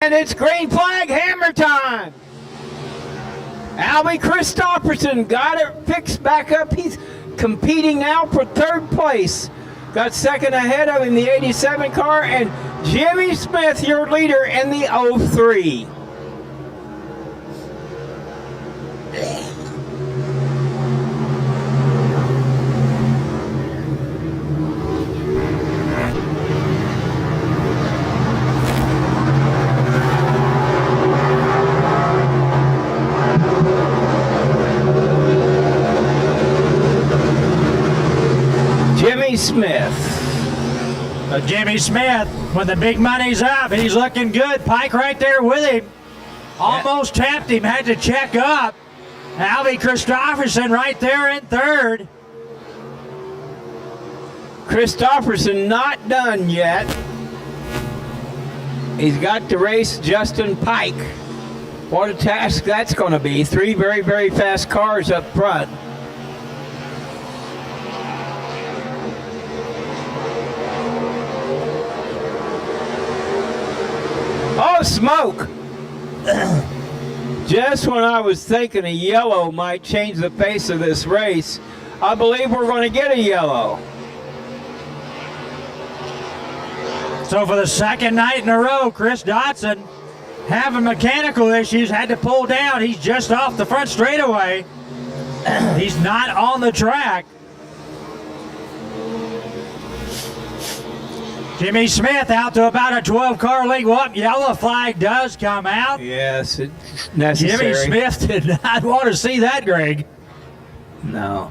And it's green flag hammer time. Albie Christopherson got it fixed back up. He's competing now for third place. Got second ahead of him, the 87 car, and Jimmy Smith, your leader, in the 03. Jimmy Smith. Jimmy Smith, when the big money's up, he's looking good. Pike right there with him. Almost tapped him, had to check up. Albie Christopherson right there in third. Christopherson not done yet. He's got to race Justin Pike. What a task that's going to be. Three very, very fast cars up front. Oh, smoke! Just when I was thinking a yellow might change the face of this race, I believe we're going to get a yellow. So for the second night in a row, Chris Dotson having mechanical issues, had to pull down. He's just off the front straightaway. He's not on the track. Jimmy Smith out to about a 12-car lead. Well, yellow flag does come out. Yes, it's necessary. Jimmy Smith did not want to see that, Greg. No.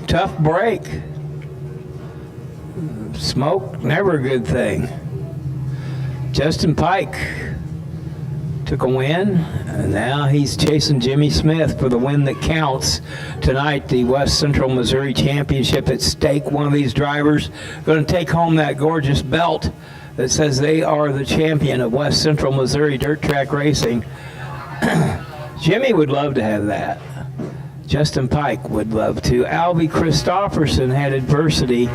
Tough break. Smoke, never a good thing. Justin Pike took a win, and now he's chasing Jimmy Smith for the win that counts. Tonight, the West Central Missouri Championship at stake. One of these drivers going to take home that gorgeous belt that says they are the champion of West Central Missouri dirt track racing. Jimmy would love to have that. Justin Pike would love to. Albie Christopherson had adversity.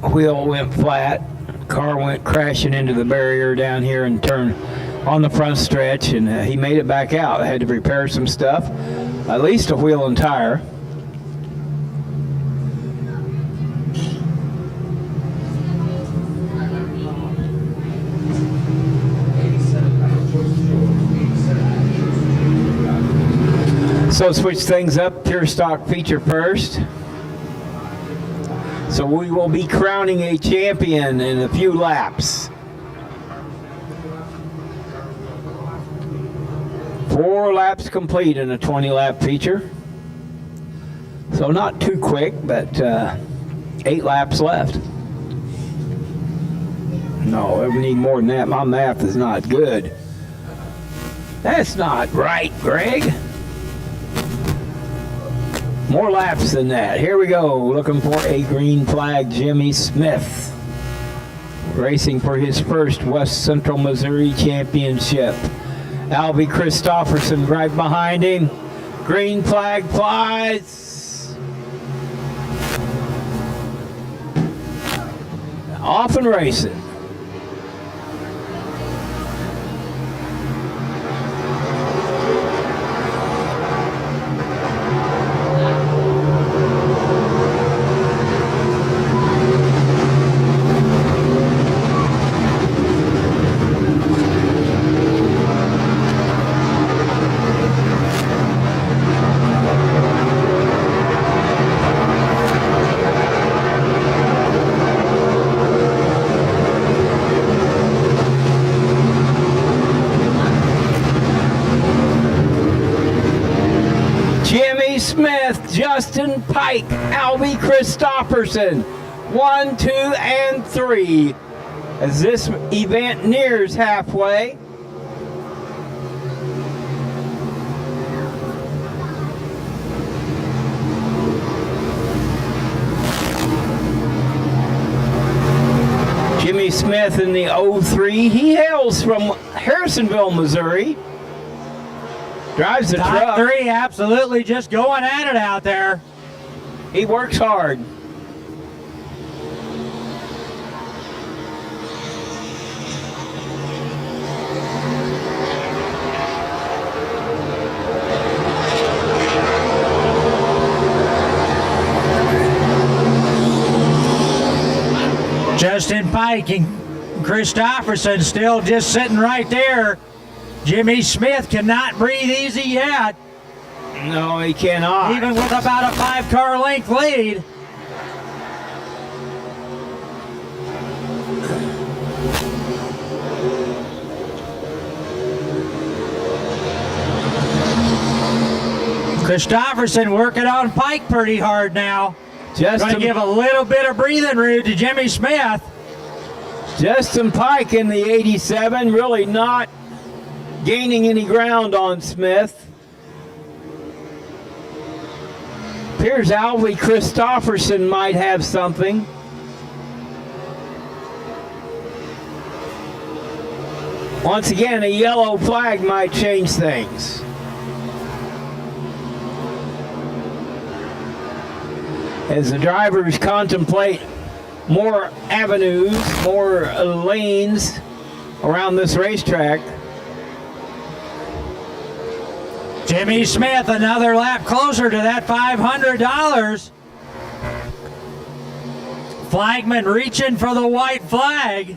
Wheel went flat. Car went crashing into the barrier down here and turned on the front stretch, and he made it back out. Had to repair some stuff, at least a wheel and tire. So switch things up, pure stock feature first. So we will be crowning a champion in a few laps. 4 laps complete in a 20-lap feature. So not too quick, but 8 laps left. No, we need more than that. My math is not good. That's not right, Greg. More laps than that. Here we go. Looking for a green flag. Jimmy Smith racing for his first West Central Missouri Championship. Albie Christopherson right behind him. Green flag flies. Off and racing. Jimmy Smith, Justin Pike, Albie Christopherson, 1, 2, and 3. As this event nears halfway. Jimmy Smith in the 03. He hails from Harrisonville, Missouri. Drives the truck. Top 3, absolutely just going at it out there. He works hard. Justin Pike and Christopherson still just sitting right there. Jimmy Smith cannot breathe easy yet, No, he cannot. even with about a 5-car length lead. Christopherson working on Pike pretty hard now. Going to give a little bit of breathing room to Jimmy Smith. Justin Pike in the 87, really not gaining any ground on Smith. Appears Alvy Christopherson might have something. Once again, a yellow flag might change things. As the drivers contemplate more avenues, more lanes around this racetrack. Jimmy Smith another lap closer to that $500. Flagman reaching for the white flag.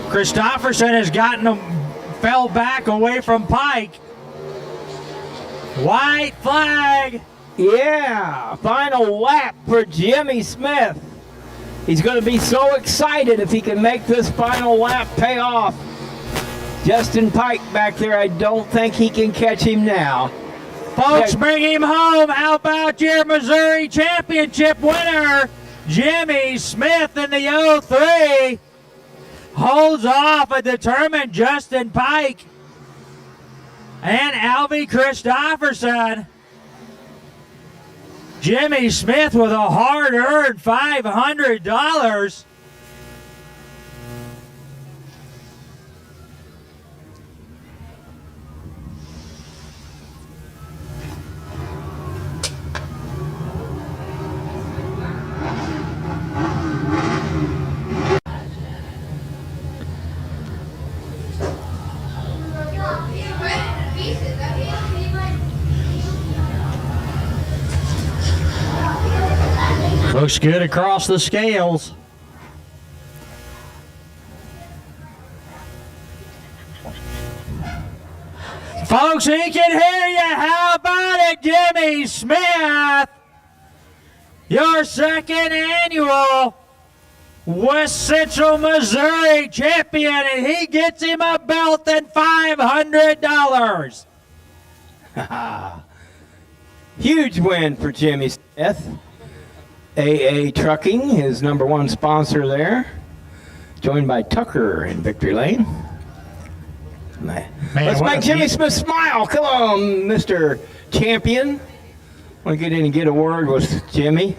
Christopherson has fell back away from Pike. White flag. Yeah, final lap for Jimmy Smith. He's going to be so excited if he can make this final lap pay off. Justin Pike back there, I don't think he can catch him now. Folks, bring him home. How about your Missouri Championship winner, Jimmy Smith in the 03? Holds off a determined Justin Pike and Alvy Christopherson. Jimmy Smith with a hard-earned $500. Looks good across the scales. Folks, he can hear you. How about it, Jimmy Smith? Your second annual West Central Missouri champion, and he gets him a belt and $500. Huge win for Jimmy Smith. AA Trucking, his #1 sponsor there, joined by Tucker in Victory Lane. Let's make Jimmy Smith smile. Come on, Mr. Champion. Want to get in and get a word with Jimmy?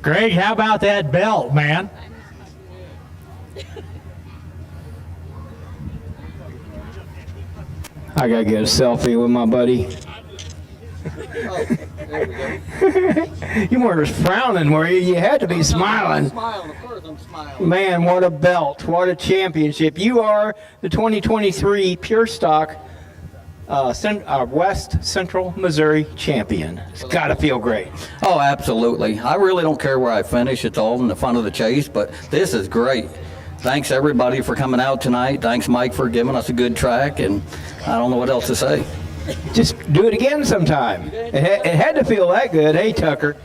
Greg, how about that belt, man? I gotta get a selfie with my buddy. Oh, there we go. You weren't frowning, were you? You had to be smiling. I'm smiling, of course I'm smiling. Man, what a belt. What a championship. You are the 2023 Pure Stock West Central Missouri champion. It's got to feel great. Oh, absolutely. I really don't care where I finish. It's all in the fun of the chase, but this is great. Thanks, everybody, for coming out tonight. Thanks, Mike, for giving us a good track, and I don't know what else to say. Just do it again sometime. It had to feel that good. Hey, Tucker.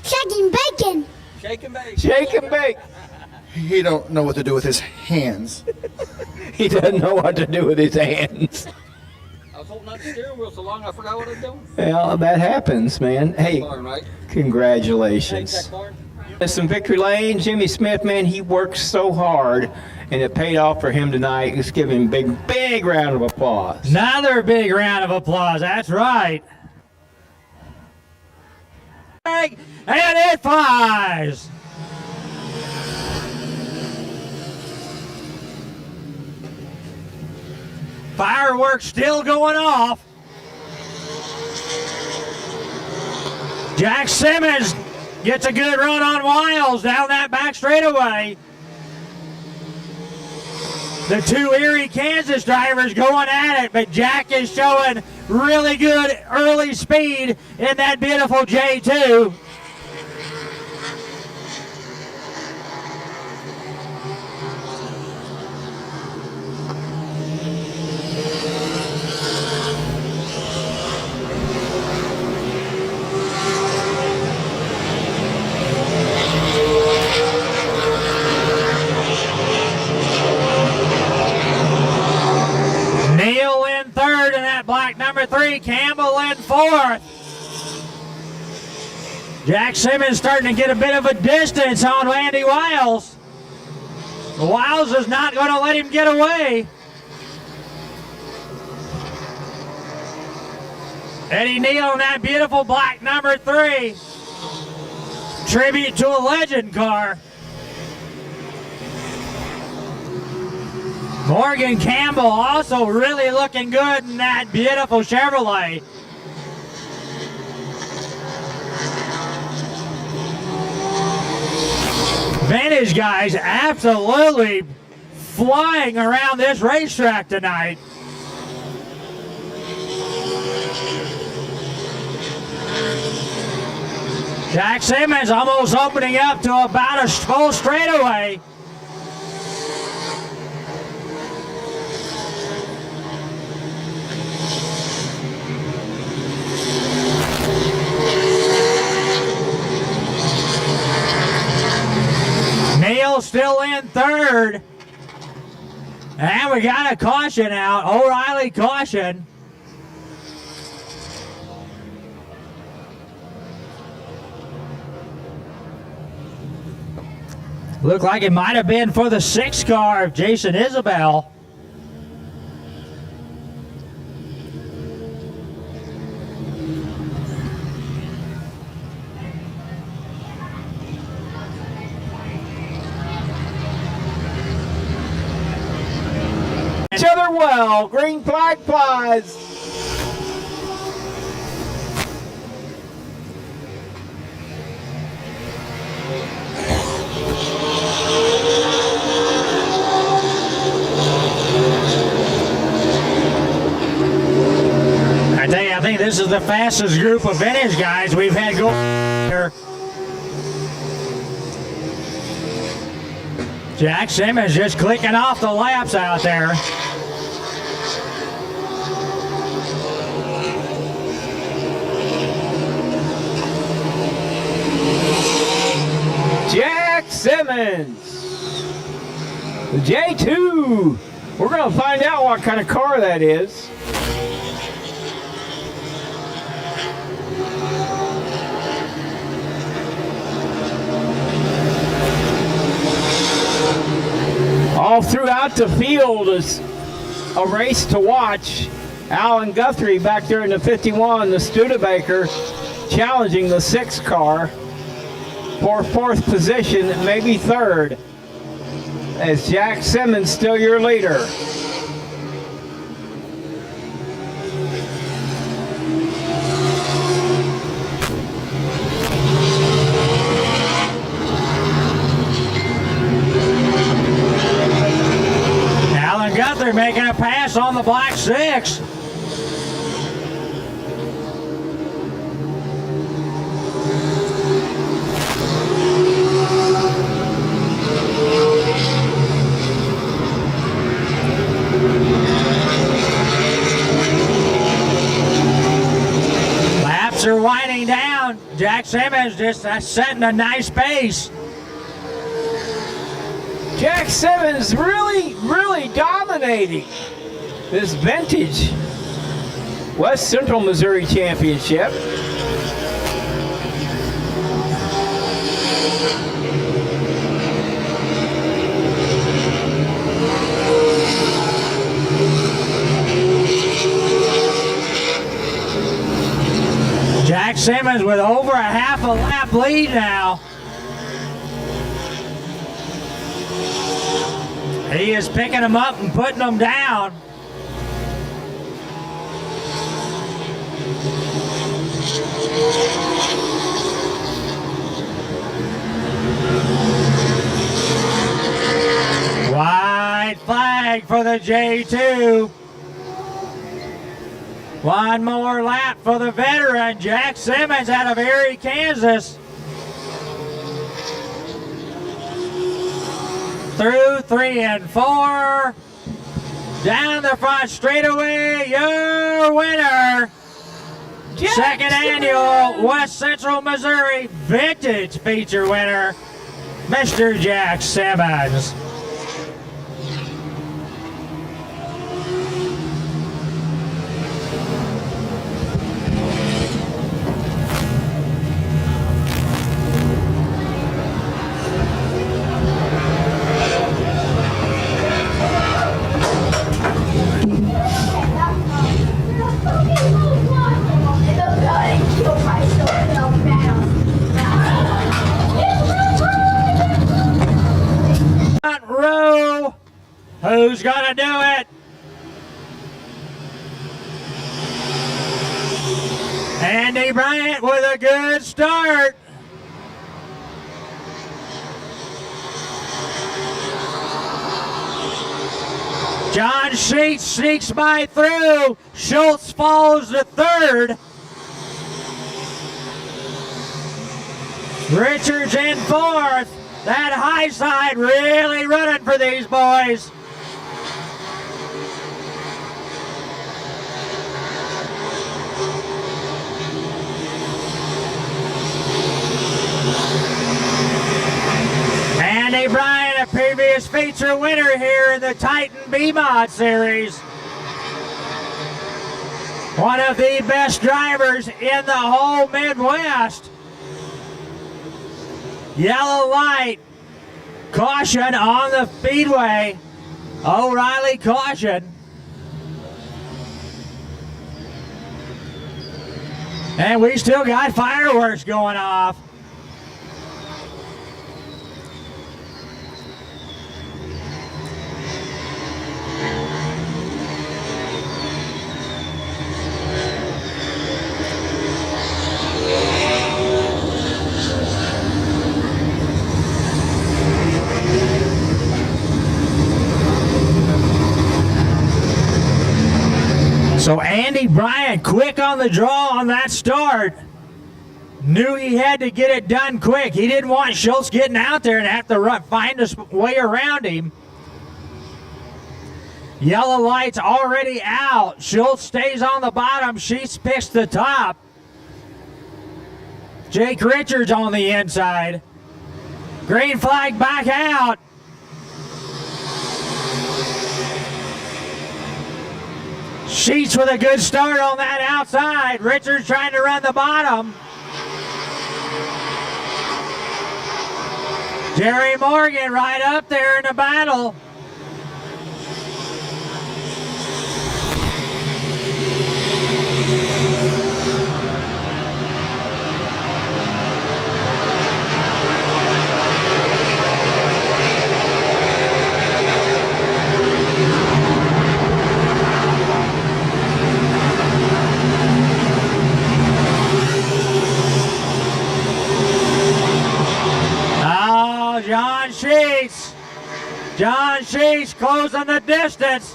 Shaking bacon. Shake and bake. Shake and bake. He don't know what to do with his hands. He doesn't know what to do with his hands. I was holding on the steering wheel so long I forgot what I was doing. Well, that happens, man. Hey, Barn, right? congratulations. Thanks, Barn. Listen, Victory Lane, Jimmy Smith, man, he worked so hard, and it paid off for him tonight. Let's give him a big round of applause. Another big round of applause. That's right. And it flies. Fireworks still going off. Jack Simmons gets a good run on Wiles down that back straightaway. The two Erie, Kansas drivers going at it, but Jack is showing really good early speed in that beautiful J2. Neal in third in that black number 3. Campbell in fourth. Jack Simmons starting to get a bit of a distance on Andy Wiles. Wiles is not going to let him get away. Eddie Neal in that beautiful black number 3. Tribute to a legend car. Morgan Campbell also really looking good in that beautiful Chevrolet. Vintage guys absolutely flying around this racetrack tonight. Jack Simmons almost opening up to about a full straightaway. Neal still in third. And we got a caution out. O'Reilly caution. Looked like it might have been for the 6 car of Jason Isabel. Each other well. Green flag flies. I tell you, I think this is the fastest group of vintage guys we've had go here. Jack Simmons just clicking off the laps out there. Jack Simmons. The J2. We're going to find out what kind of car that is. All throughout the field is a race to watch. Alan Guthrie back there in the 51, the Studebaker, challenging the 6 car for 4th position, maybe 3rd, as Jack Simmons still your leader. Alan Guthrie making a pass on the black 6. Laps are winding down. Jack Simmons just setting a nice pace. Jack Simmons really dominating this vintage West Central Missouri Championship. Jack Simmons with over a half a lap lead now. He is picking them up and putting them down. White flag for the J2. One more lap for the veteran, Jack Simmons out of Erie, Kansas. Through 3 and 4. Down the front straightaway, your winner. Second annual West Central Missouri Vintage Feature winner, Mr. Jack Simmons. Front row, who's gonna do it? Andy Bryant with a good start. John Sheets sneaks by through. Schultz falls to third. Richards in fourth. That high side really running for these boys. Andy Bryant, a previous feature winner here in the Titan B-Mod Series. One of the best drivers in the whole Midwest. Yellow light, caution on the Speedway. O'Reilly caution. And we still got fireworks going off. So Andy Bryant, quick on the draw on that start. Knew he had to get it done quick. He didn't want Schultz getting out there and have to find a way around him. Yellow light's already out. Schultz stays on the bottom. Sheets picks the top. Jake Richards on the inside. Green flag back out. Sheets with a good start on that outside. Richards trying to run the bottom. Jerry Morgan right up there in the battle. John Sheets closing the distance.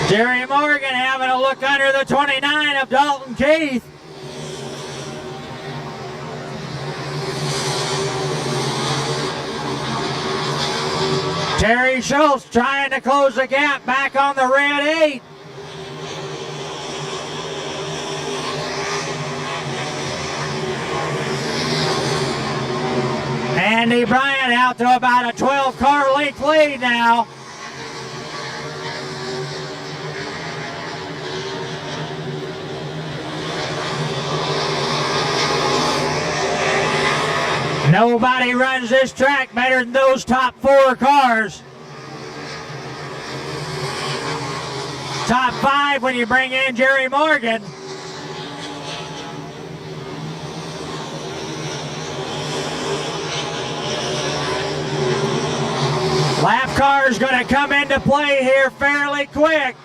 Jerry Morgan having a look under the 29 of Dalton Keith. Terry Schultz trying to close the gap back on the red 8. Andy Bryant out to about a 12-car length lead now. Nobody runs this track better than those top 4 cars. Top 5 when you bring in Jerry Morgan. Lap car is going to come into play here fairly quick.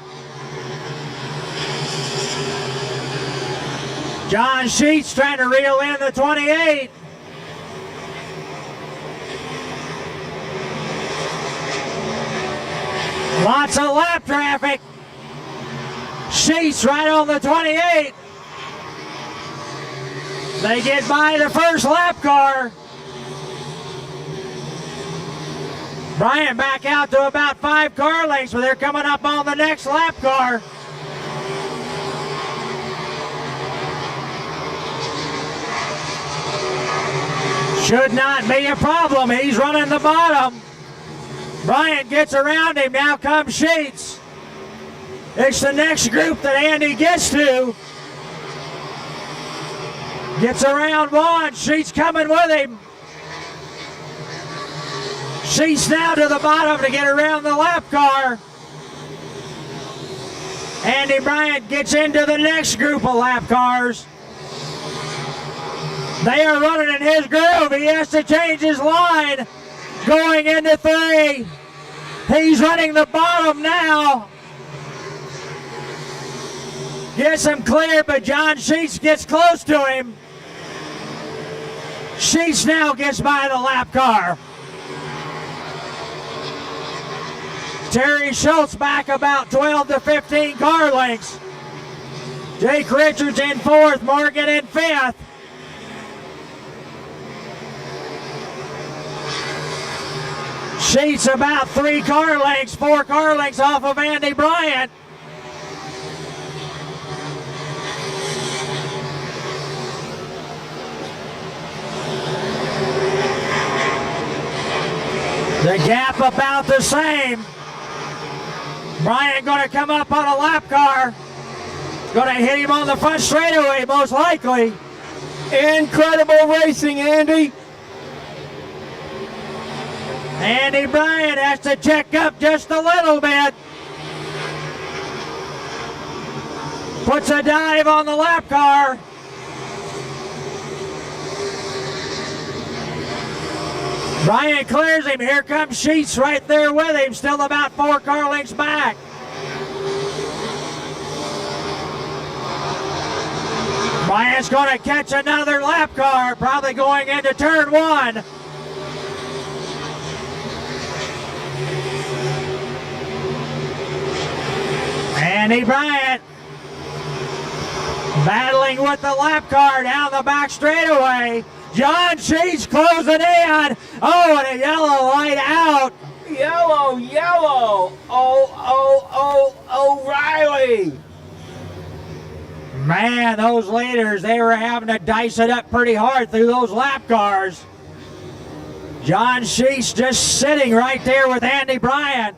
John Sheets trying to reel in the 28. Lots of lap traffic. Sheets right on the 28. They get by the first lap car. Bryant back out to about 5 car lengths, but they're coming up on the next lap car. Should not be a problem. He's running the bottom. Bryant gets around him. Now comes Sheets. It's the next group that Andy gets to. Gets around one. Sheets coming with him. Sheets now to the bottom to get around the lap car. Andy Bryant gets into the next group of lap cars. They are running in his groove. He has to change his line going into 3. He's running the bottom now. Gets him clear, but John Sheets gets close to him. Sheets now gets by the lap car. Terry Schultz back about 12 to 15 car lengths. Jake Richards in 4th, Morgan in 5th. Sheets about 3 car lengths, 4 car lengths off of Andy Bryant. The gap about the same. Bryant going to come up on a lap car. Going to hit him on the front straightaway, most likely. Incredible racing, Andy. Andy Bryant has to check up just a little bit. Puts a dive on the lap car. Bryant clears him. Here comes Sheets right there with him, still about 4 car lengths back. Bryant's going to catch another lap car, probably going into turn 1. Andy Bryant battling with the lap car down the back straightaway. John Sheets closing in. Oh, and a yellow light out. Yellow, yellow. O'Reilly. Man, those leaders, they were having to dice it up pretty hard through those lap cars. John Sheets just sitting right there with Andy Bryant.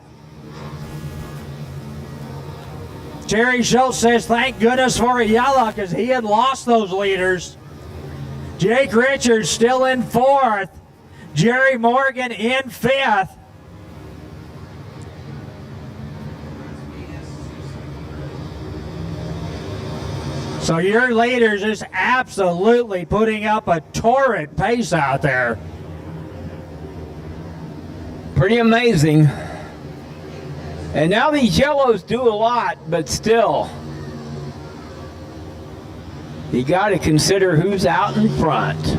Terry Schultz says, thank goodness for a yellow, because he had lost those leaders. Jake Richards still in 4th. Jerry Morgan in 5th. So your leaders is absolutely putting up a torrid pace out there. Pretty amazing. And now these yellows do a lot, but still, you got to consider who's out in front.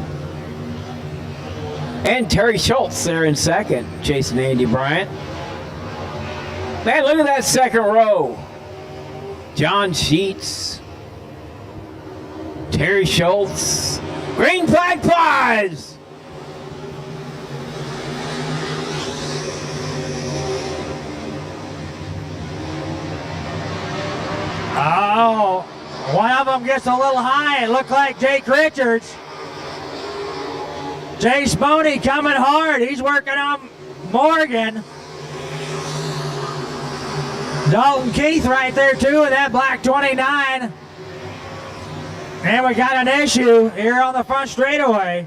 And Terry Schultz there in 2nd, chasing Andy Bryant. Man, look at that 2nd row. John Sheets, Terry Schultz, green flag flies. Oh, one of them gets a little high. It looked like Jake Richards. Jay Sponey coming hard. He's working on Morgan. Dalton Keith right there too in that black 29. And we got an issue here on the front straightaway.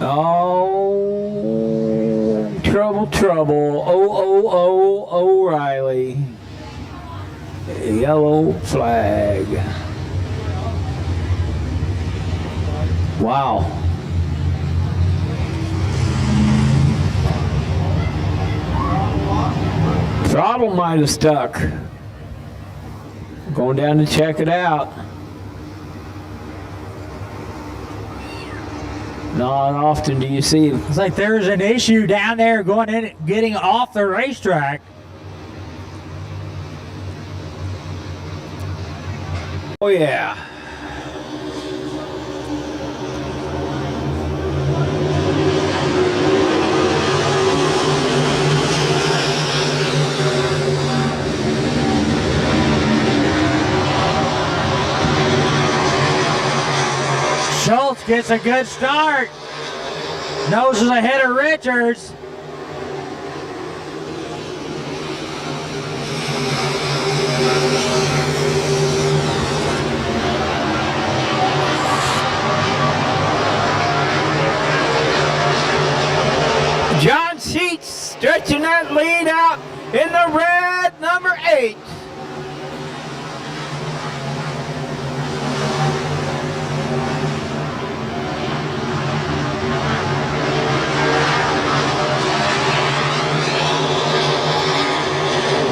Oh, trouble, trouble. O'Reilly. Yellow flag. Wow. Throttle might have stuck. Going down to check it out. Not often do you see. It's like there's an issue down there going in, getting off the racetrack. Oh yeah. Schultz gets a good start. Noses ahead of Richards. John Sheets stretching that lead out in the red number 8.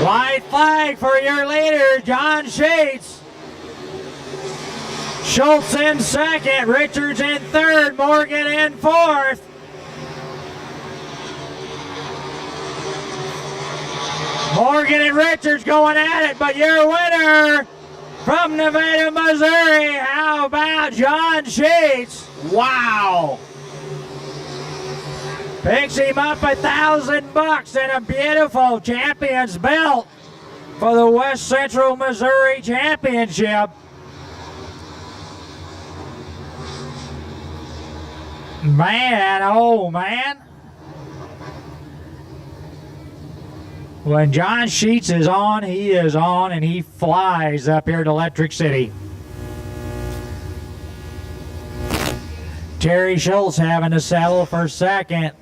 White flag for your leader, John Sheets. Schultz in second, Richards in third, Morgan in fourth. Morgan and Richards going at it, but your winner from Nevada, Missouri, how about John Sheets? Wow. Picks him up $1,000 and a beautiful champion's belt for the West Central Missouri Championship. Man, oh man. When John Sheets is on, he is on, and he flies up here to Electric City. Terry Schultz having to settle for second.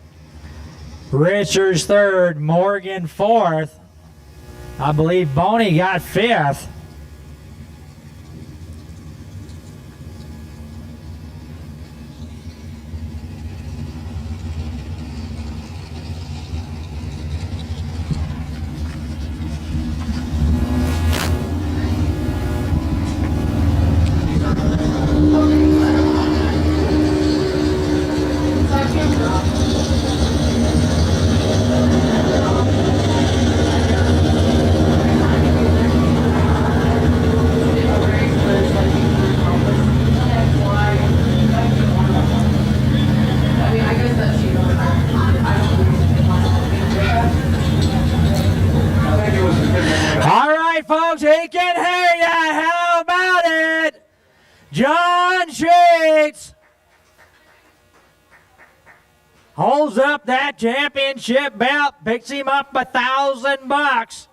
Richards third, Morgan fourth. I believe Boney got fifth. Folks, he can hear ya. How about it? John Sheets holds up that championship belt, picks him up $1,000.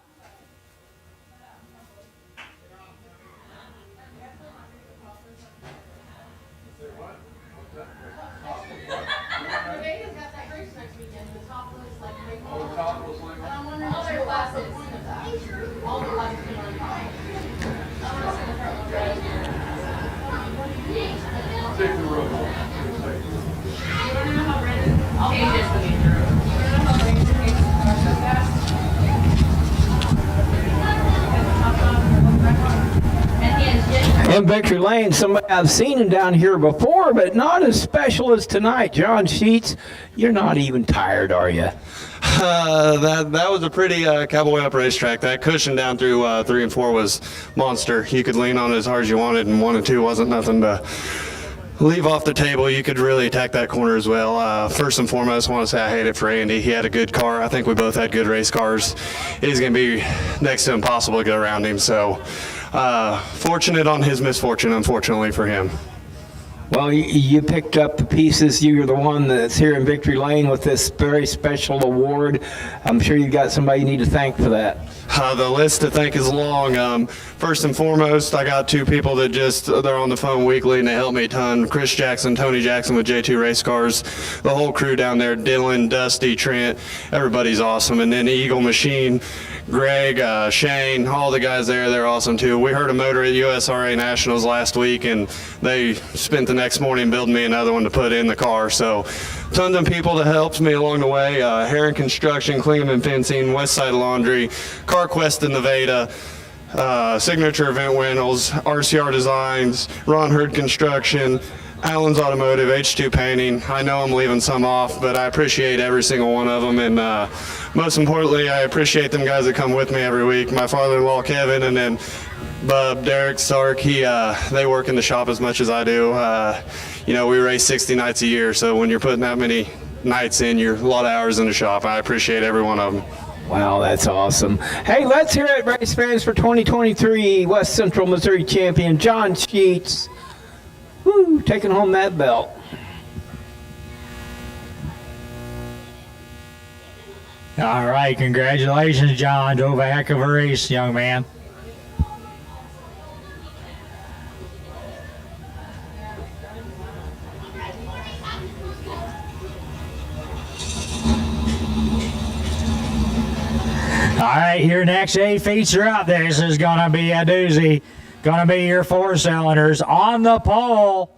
In Victory Lane, somebody I've seen him down here before, but not as special as tonight. John Sheets, you're not even tired, are you? That was a pretty cowboy up racetrack. That cushion down through 3 and 4 was monster. You could lean on it as hard as you wanted, and 1 and 2 wasn't nothing to leave off the table. You could really attack that corner as well. First and foremost, I want to say I hate it for Andy. He had a good car. I think we both had good race cars. It is going to be next to impossible to get around him. So fortunate on his misfortune, unfortunately for him. Well, you picked up the pieces. You're the one that's here in Victory Lane with this very special award. I'm sure you've got somebody you need to thank for that. The list to thank is long. First and foremost, I got 2 people that they're on the phone weekly and they help me a ton. Chris Jackson, Tony Jackson with J2 Race Cars, the whole crew down there, Dylan, Dusty, Trent, everybody's awesome. And then Eagle Machine, Greg, Shane, all the guys there, they're awesome too. We heard a motor at USRA Nationals last week and they spent the next morning building me another one to put in the car. So tons of people that helped me along the way. Heron Construction, Klingeman Fencing, Westside Laundry, CarQuest and Nevada, Signature Event Windows, RCR Designs, Ron Hurd Construction, Allen's Automotive, H2 Painting. I know I'm leaving some off, but I appreciate every single one of them. And most importantly, I appreciate them guys that come with me every week. My father-in-law, Kevin, and then Bub, Derek, Sark, they work in the shop as much as I do. You know, we race 60 nights a year, so when you're putting that many nights in, you're a lot of hours in the shop. I appreciate every one of them. Wow, that's awesome. Hey, let's hear it, race fans, for 2023 West Central Missouri champion John Sheets. Woo, taking home that belt. All right, congratulations, John. Drove a heck of a race, young man. All right, your next 8 feature up. This is going to be a doozy. Going to be your 4-cylinders. On the pole,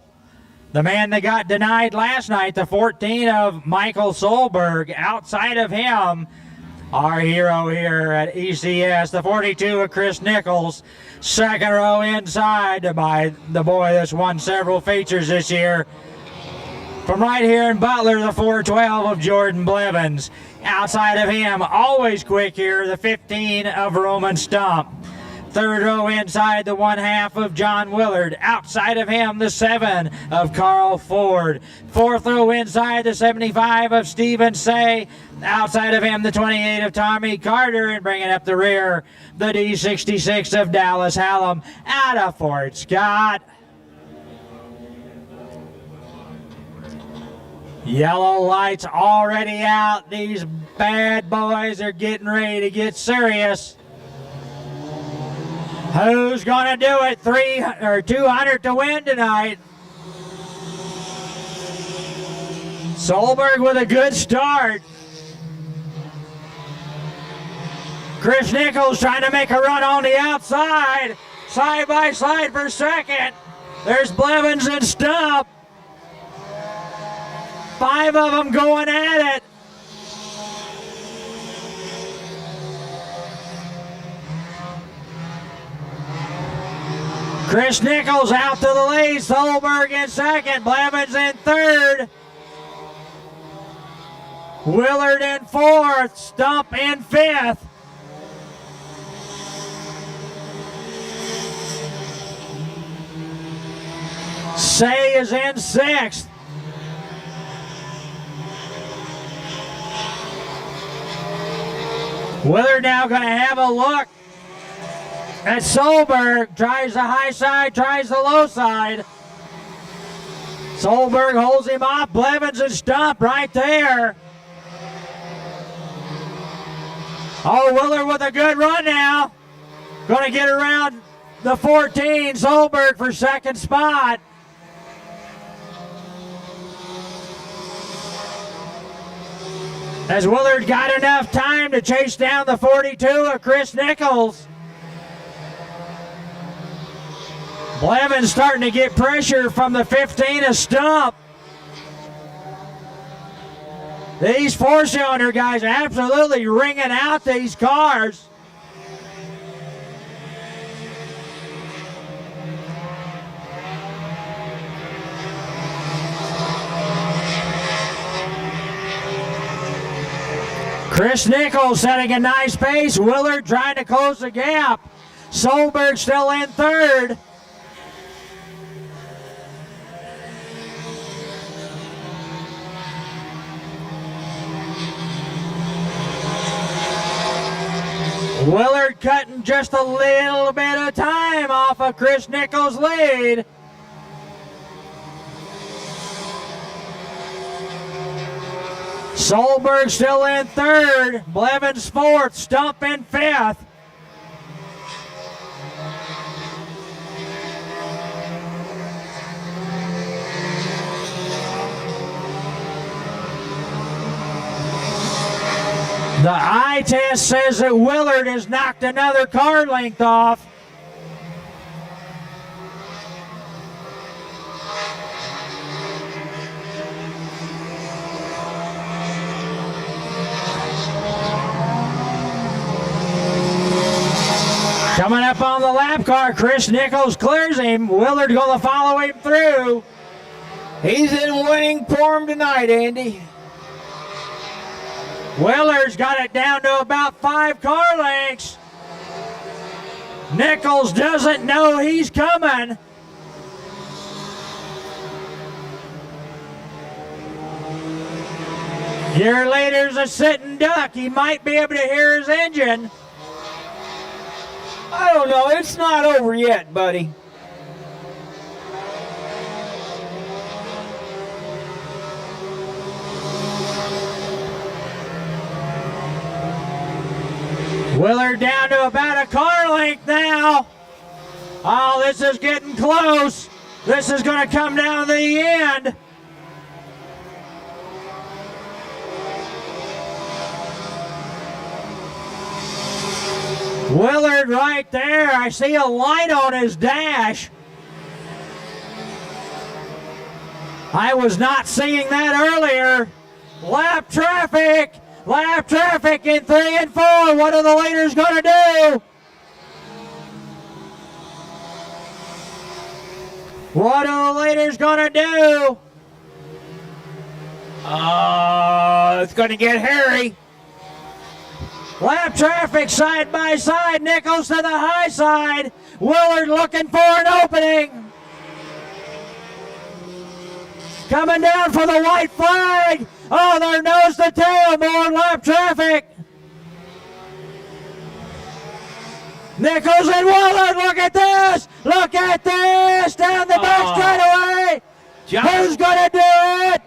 the man that got denied last night, the 14 of Michael Solberg. Outside of him, our hero here at ECS, the 42 of Chris Nichols. Second row inside by the boy that's won several features this year. From right here in Butler, the 412 of Jordan Blevins. Outside of him, always quick here, the 15 of Roman Stump. Third row inside, the 1/2 of John Willard. Outside of him, the 7 of Carl Ford. Fourth row inside, the 75 of Stephen Say. Outside of him, the 28 of Tommy Carter. And bringing up the rear, the D66 of Dallas Hallam out of Fort Scott. Yellow lights already out. These bad boys are getting ready to get serious. Who's gonna do it? 200 to win tonight. Solberg with a good start. Chris Nichols trying to make a run on the outside. Side by side for second. There's Blevins and Stump. 5 of them going at it. Chris Nichols out to the lead. Solberg in second. Blevins in third. Willard in fourth. Stump in fifth. Say is in sixth. Willard now going to have a look at Solberg. Tries the high side, tries the low side. Solberg holds him off. Blevins and Stump right there. Oh, Willard with a good run now. Going to get around the 14. Solberg for second spot. As Willard got enough time to chase down the 42 of Chris Nichols. Blevins starting to get pressure from the 15 of Stump. These 4-cylinder guys absolutely ringing out these cars. Chris Nichols setting a nice pace. Willard trying to close the gap. Solberg still in third. Willard cutting just a little bit of time off of Chris Nichols' lead. Solberg still in third. Blevins fourth. Stump in fifth. The eye test says that Willard has knocked another car length off. Coming up on the lap car, Chris Nichols clears him. Willard going to follow him through. He's in winning form tonight, Andy. Willard's got it down to about 5 car lengths. Nichols doesn't know he's coming. Your leader's a sitting duck. He might be able to hear his engine. I don't know. It's not over yet, buddy. Willard down to about a car length now. Oh, this is getting close. This is going to come down to the end. Willard right there. I see a light on his dash. I was not seeing that earlier. Lap traffic. Lap traffic in 3 and 4. What are the leaders going to do? What are the leaders going to do? It's going to get hairy. Lap traffic side by side. Nichols to the high side. Willard looking for an opening. Coming down for the white flag. Oh, they're nose to tail. More lap traffic. Nichols and Willard. Look at this. Look at this. Down the back straightaway. Who's going to do it?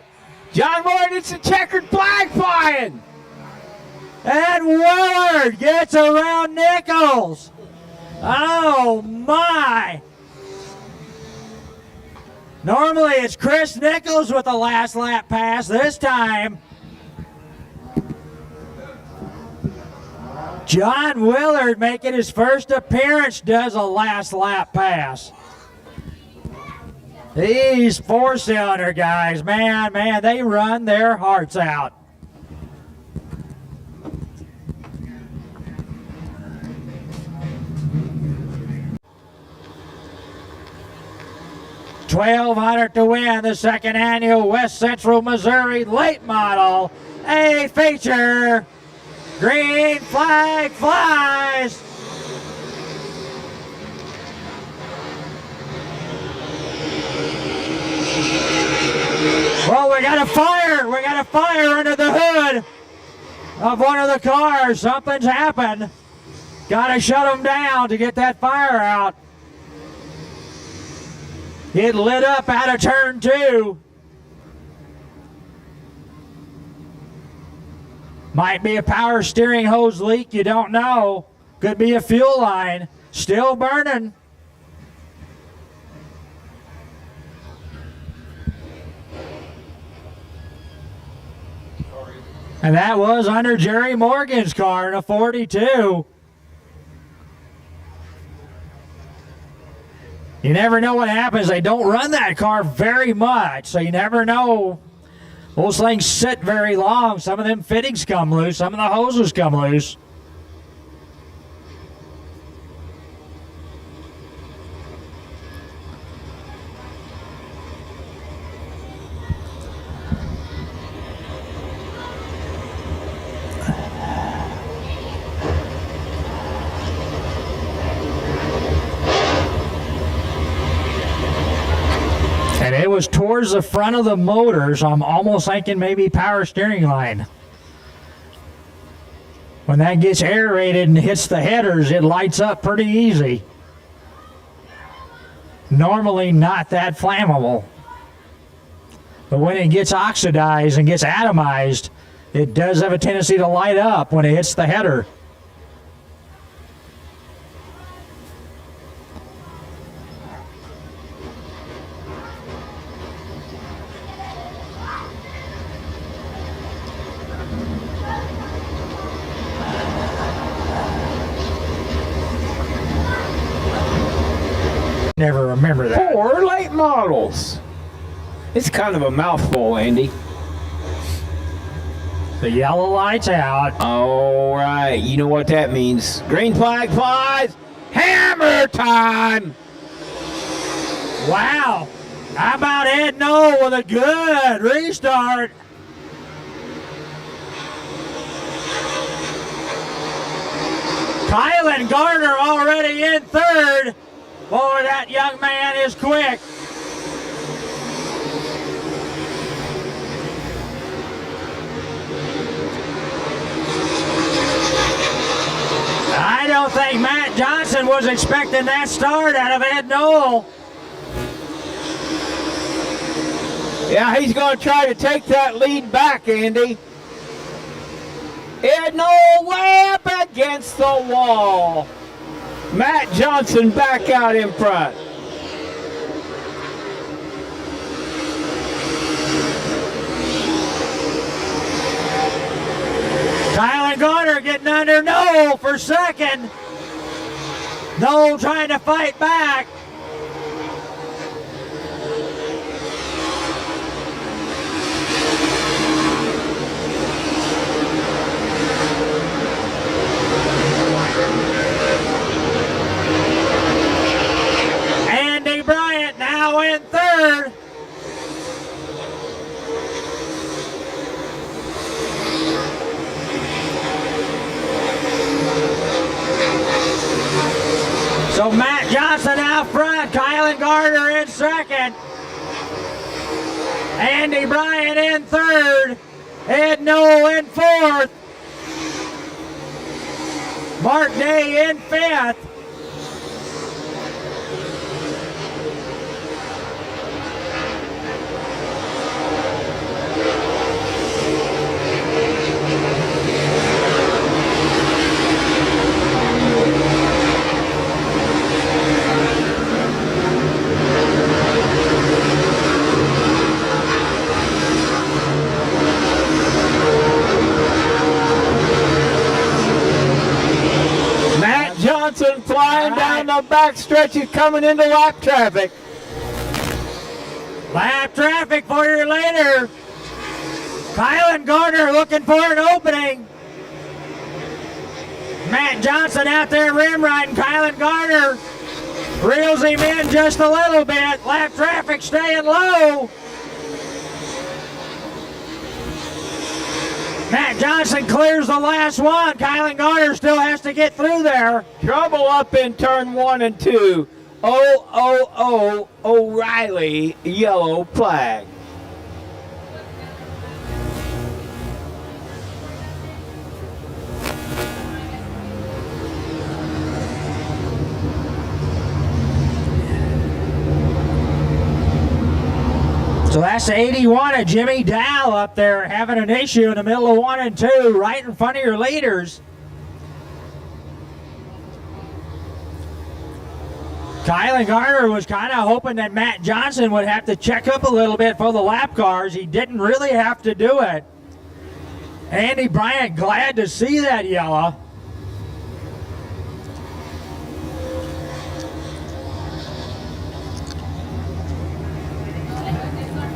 John Ward, it's a checkered flag flying. And Willard gets around Nichols. Oh, my. Normally it's Chris Nichols with the last lap pass. This time, John Willard, making his first appearance, does a last lap pass. These 4-cylinder guys, man, they run their hearts out. $1,200 to win the second annual West Central Missouri Late Model A feature. Green flag flies. Well, we got a fire. We got a fire under the hood of one of the cars. Something's happened. Got to shut them down to get that fire out. It lit up out of turn 2. Might be a power steering hose leak, you don't know. Could be a fuel line. Still burning. And that was under Jerry Morgan's car in a 42. You never know what happens. They don't run that car very much, so you never know. Those things sit very long. Some of them fittings come loose. Some of the hoses come loose. And it was towards the front of the motor, so I'm almost thinking maybe power steering line. When that gets aerated and hits the headers, it lights up pretty easy. Normally not that flammable. But when it gets oxidized and gets atomized, it does have a tendency to light up when it hits the header. Never remember that. 4 late models. It's kind of a mouthful, Andy. The yellow light's out. All right, you know what that means. Green flag flies. Hammer time! Wow. How about Ed Knoll with a good restart? Kylan Gardner already in third. Boy, that young man is quick. I don't think Matt Johnson was expecting that start out of Ed Knoll. Yeah, he's going to try to take that lead back, Andy. Ed Knoll way up against the wall. Matt Johnson back out in front. Kylan Gardner getting under Knoll for second. Knoll trying to fight back. Andy Bryant now in third. So Matt Johnson out front, Kylan Gardner in second, Andy Bryant in third, Ed Knoll in fourth, Mark Day in fifth. Johnson flying down the back stretch is coming into lap traffic. Lap traffic for you later. Kylan Gardner looking for an opening. Matt Johnson out there rim riding. Kylan Gardner reels him in just a little bit. Lap traffic staying low. Matt Johnson clears the last one. Kylan Gardner still has to get through there. Trouble up in turn 1 and 2. O'Reilly yellow flag. So that's 81 of Jimmy Dow up there having an issue in the middle of 1 and 2, right in front of your leaders. Kylan Gardner was kind of hoping that Matt Johnson would have to check up a little bit for the lap cars. He didn't really have to do it. Andy Bryant glad to see that yellow.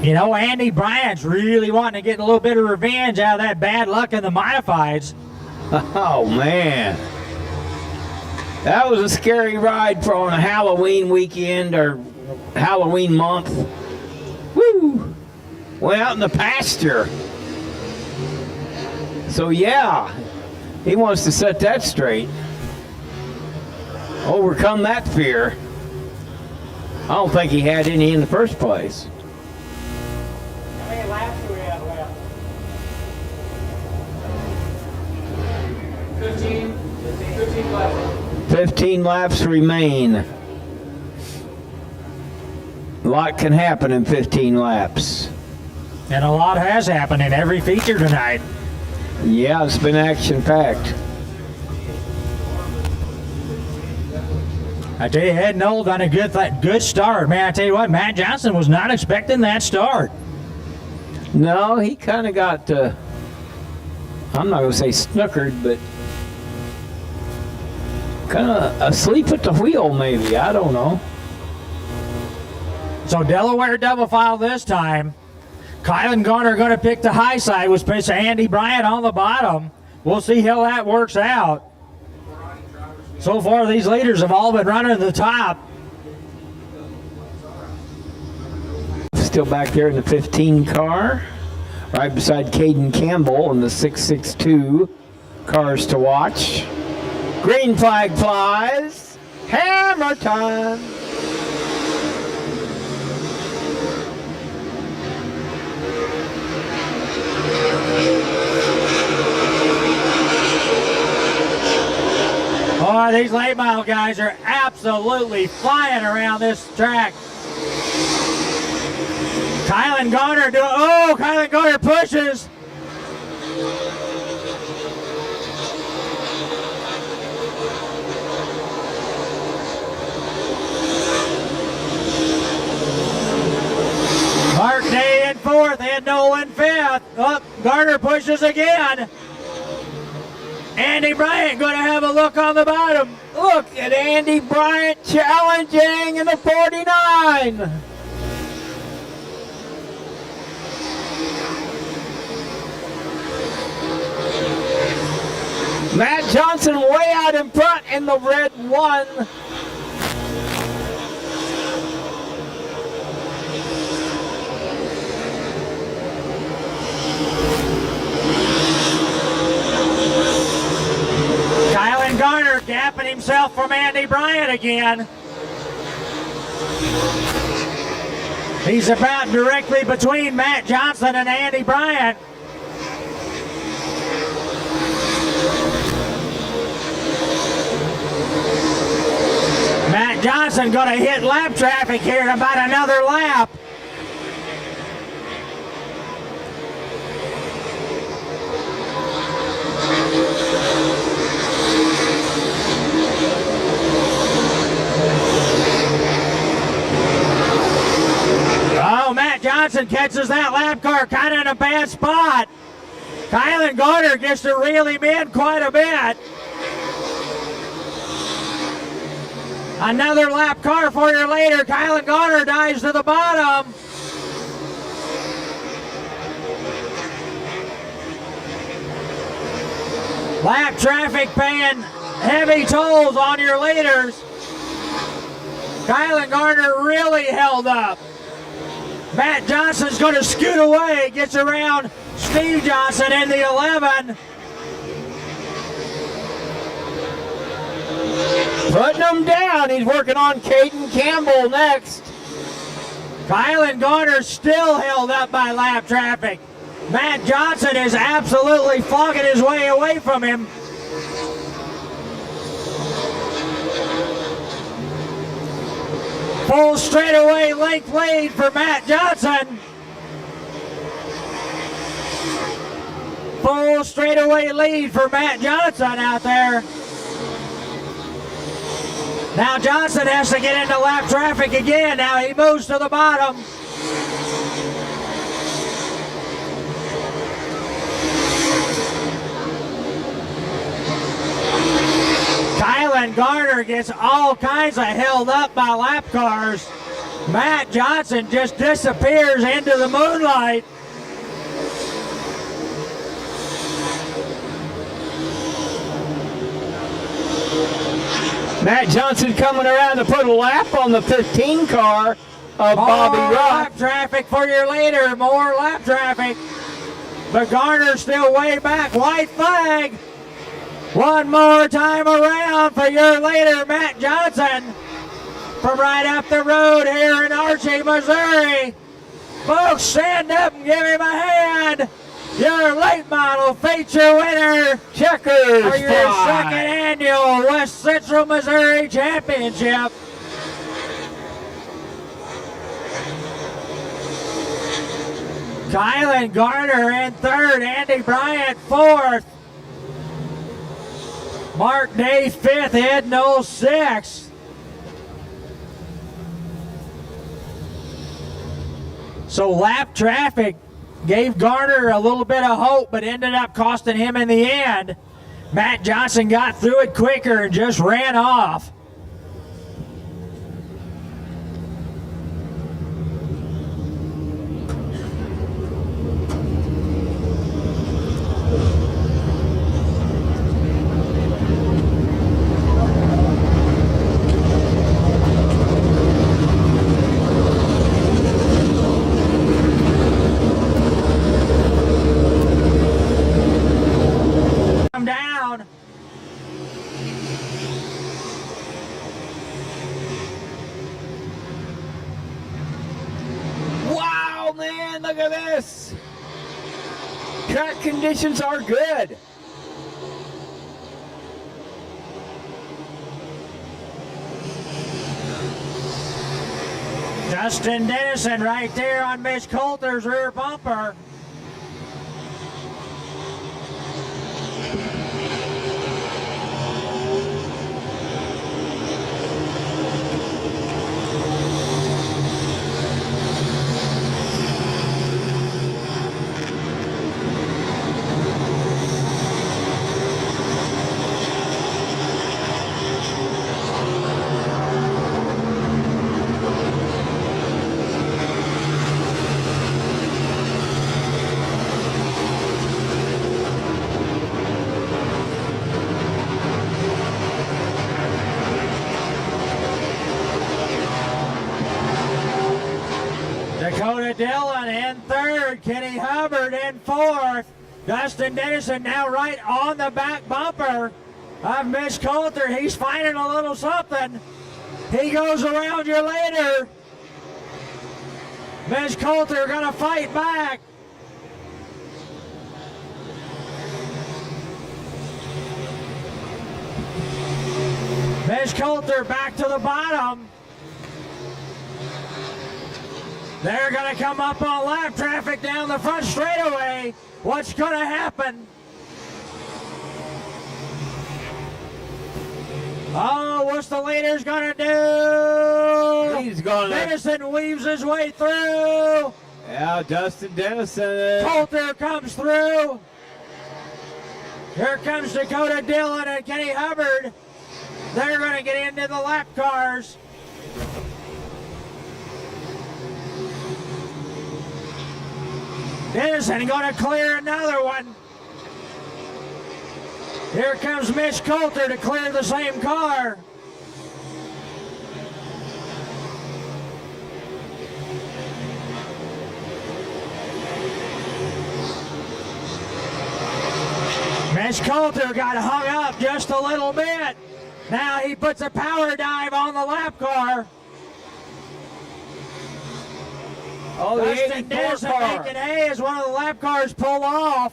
You know, Andy Bryant's really wanting to get a little bit of revenge out of that bad luck in the modifieds. Oh, man. That was a scary ride for on a Halloween weekend or Halloween month. Woo! Went out in the pasture. So, yeah, he wants to set that straight. Overcome that fear. I don't think he had any in the first place. How many laps do we have left? 15 laps. 15 laps remain. A lot can happen in 15 laps. And a lot has happened in every feature tonight. Yeah, it's been action-packed. I tell you, Ed Knoll done a good start. Man, I tell you what, Matt Johnson was not expecting that start. No, he kind of got, I'm not going to say snookered, but kind of asleep at the wheel maybe. I don't know. So Delaware double file this time. Kylan Gardner going to pick the high side with Andy Bryant on the bottom. We'll see how that works out. So far, these leaders have all been running the top. Still back there in the 15 car, right beside Caden Campbell in the 662 cars to watch. Green flag flies. Hammer time. Oh, these late model guys are absolutely flying around this track. Kylan Garner pushes. Mark Day in fourth and Nolan fifth. Oh, Garner pushes again. Andy Bryant going to have a look on the bottom. Look at Andy Bryant challenging in the 49. Matt Johnson way out in front in the red one. Kylan Garner gapping himself from Andy Bryant again. He's about directly between Matt Johnson and Andy Bryant. Matt Johnson going to hit lap traffic here in about another lap. Oh, Matt Johnson catches that lap car kind of in a bad spot. Kylan Garner gets to reel him in quite a bit. Another lap car for you later. Kylan Garner dives to the bottom. Lap traffic paying heavy tolls on your leaders. Kylan Garner really held up. Matt Johnson's going to scoot away, gets around Steve Johnson in the 11. Putting him down. He's working on Caden Campbell next. Kylan Garner still held up by lap traffic. Matt Johnson is absolutely flogging his way away from him. Full straightaway length lead for Matt Johnson. Full straightaway lead for Matt Johnson out there. Now Johnson has to get into lap traffic again. Now he moves to the bottom. Kylan Garner gets all kinds of held up by lap cars. Matt Johnson just disappears into the moonlight. Matt Johnson coming around to put a lap on the 15 car of Bobby More Rock. lap traffic for your leader. More lap traffic. But Garner's still way back. White flag. One more time around for your leader, Matt Johnson. From right up the road here in Archie, Missouri. Folks, stand up and give him a hand. Your late model feature winner Checkers for your fly. second annual West Central Missouri Championship. Kylan Garner in third, Andy Bryant fourth. Mark Day fifth, Ed Knowles sixth. So lap traffic gave Garner a little bit of hope, but ended up costing him in the end. Matt Johnson got through it quicker and just ran off. man, look at this. Track conditions are good. Dustin Dennison right there on Mitch Coulter's rear bumper. Dakota Dillon in third, Kenny Hubbard in fourth. Dustin Dennison now right on the back bumper of Mitch Coulter. He's finding a little something. He goes around you later. Mitch Coulter gonna fight back. Mitch Coulter back to the bottom. They're going to come up on lap traffic down the front straightaway. What's going to happen? Oh, what's the leader's going to do? He's going to... Dennison weaves his way through. Yeah, Dustin Dennison. Coulter comes through. Here comes Dakota Dillon and Kenny Hubbard. They're going to get into the lap cars. Dennison going to clear another one. Here comes Mitch Coulter to clear the same car. Mitch Coulter got hung up just a little bit. Now he puts a power dive on the lap car. Oh, the Dustin 84 Dennison car. making hay as one of the lap cars pull off.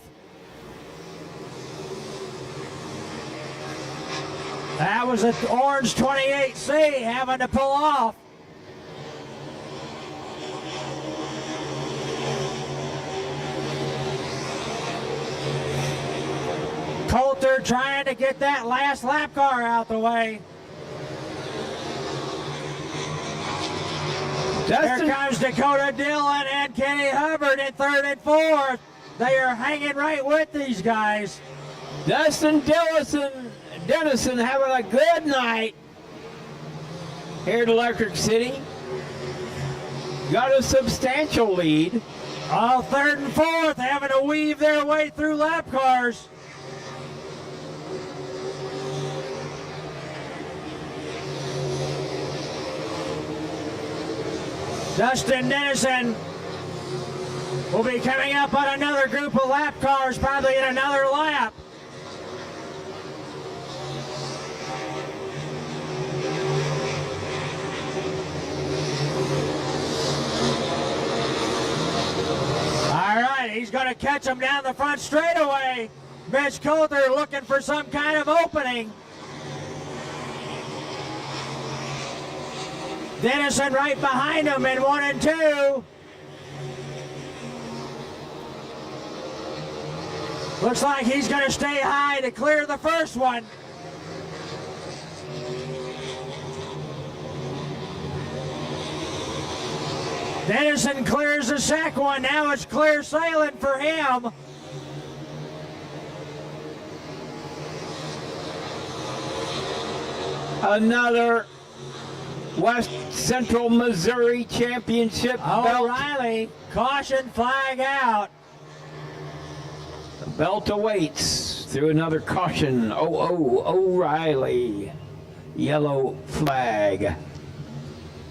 That was an orange 28C having to pull off. Coulter trying to get that last lap car out the way. Dustin, Here comes Dakota Dillon and Kenny Hubbard in third and fourth. They are hanging right with these guys. Dustin Dennison having a good night here at Electric City. Got a substantial lead. All third and fourth having to weave their way through lap cars. Dustin Dennison will be coming up on another group of lap cars, probably in another lap. All right, he's going to catch him down the front straightaway. Mitch Coulter looking for some kind of opening. Dennison right behind him in 1 and 2. Looks like he's going to stay high to clear the first one. Dennison clears the second one. Now it's clear sailing for him. Another West Central Missouri Championship belt. O'Reilly, caution flag out. The belt awaits through another caution. O'Reilly. Yellow flag.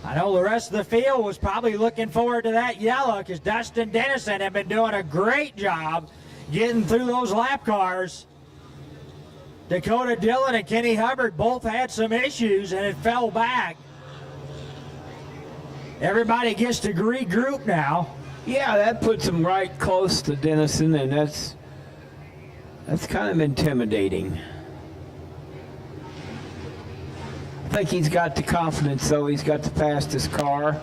I know the rest of the field was probably looking forward to that yellow because Dustin Dennison had been doing a great job getting through those lap cars. Dakota Dillon and Kenny Hubbard both had some issues and it fell back. Everybody gets to regroup now. Yeah, that puts him right close to Dennison, and that's kind of intimidating. I think he's got the confidence, though. He's got the fastest car.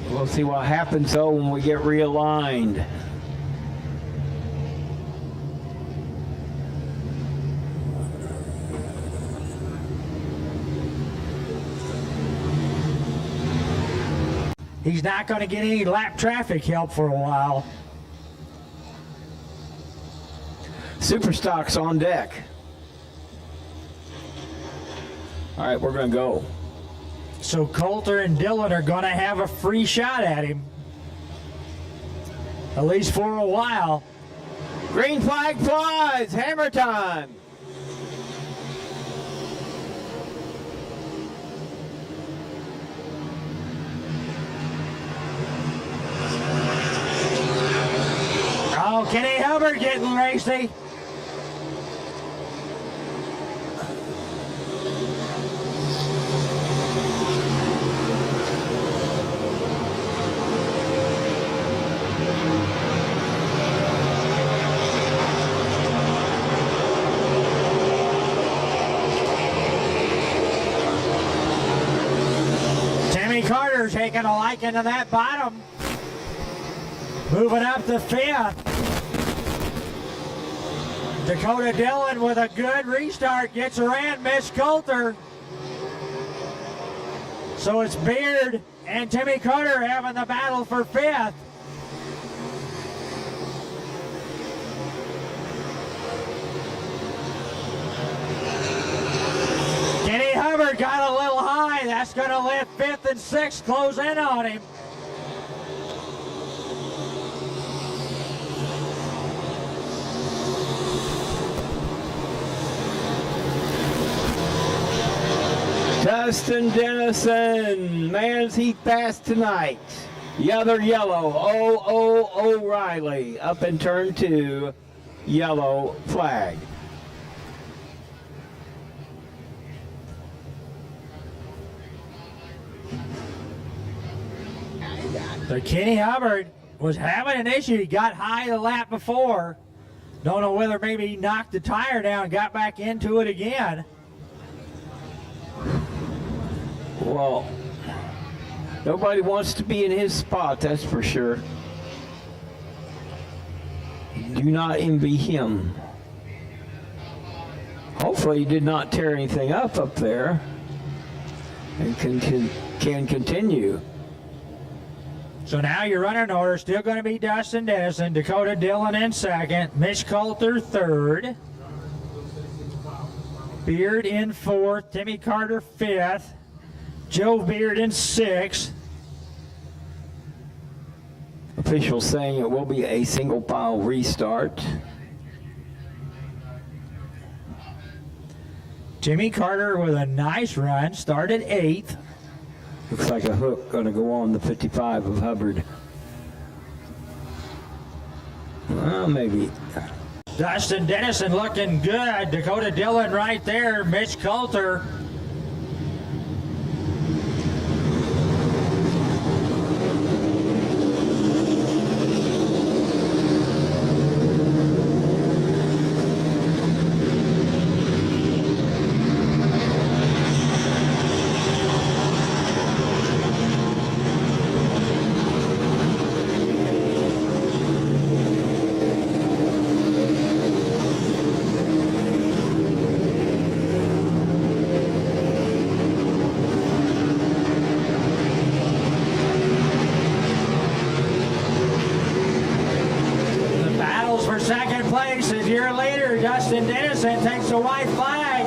We'll see what happens, though, when we get realigned. He's not going to get any lap traffic help for a while. Superstock's on deck. All right, we're going to go. So Coulter and Dillon are going to have a free shot at him. At least for a while. Green flag flies. Hammer time. Oh, Kenny Hubbard getting racy. Timmy Carter taking a liking to that bottom. Moving up to 5th. Dakota Dillon with a good restart gets around Mitch Coulter. So it's Beard and Timmy Carter having the battle for 5th. Kenny Hubbard got a little high. That's going to let 5th and 6th close in on him. Dustin Dennison, man's heat pass tonight. The other yellow, O'Reilly, up in turn 2, yellow flag. So Kenny Hubbard was having an issue. He got high the lap before. Don't know whether maybe he knocked the tire down and got back into it again. Well, nobody wants to be in his spot, that's for sure. Do not envy him. Hopefully he did not tear anything up there and can continue. So now your running order still going to be Dustin Dennison, Dakota Dillon in 2nd, Mitch Coulter 3rd, Beard in 4th, Timmy Carter 5th, Joe Beard in 6th. Officials saying it will be a single file restart. Jimmy Carter with a nice run, started 8th. Looks like a hook going to go on the 55 of Hubbard. Well, maybe. Dustin Dennison looking good. Dakota Dillon right there. Mitch Coulter. Dustin Dennison takes a white flag.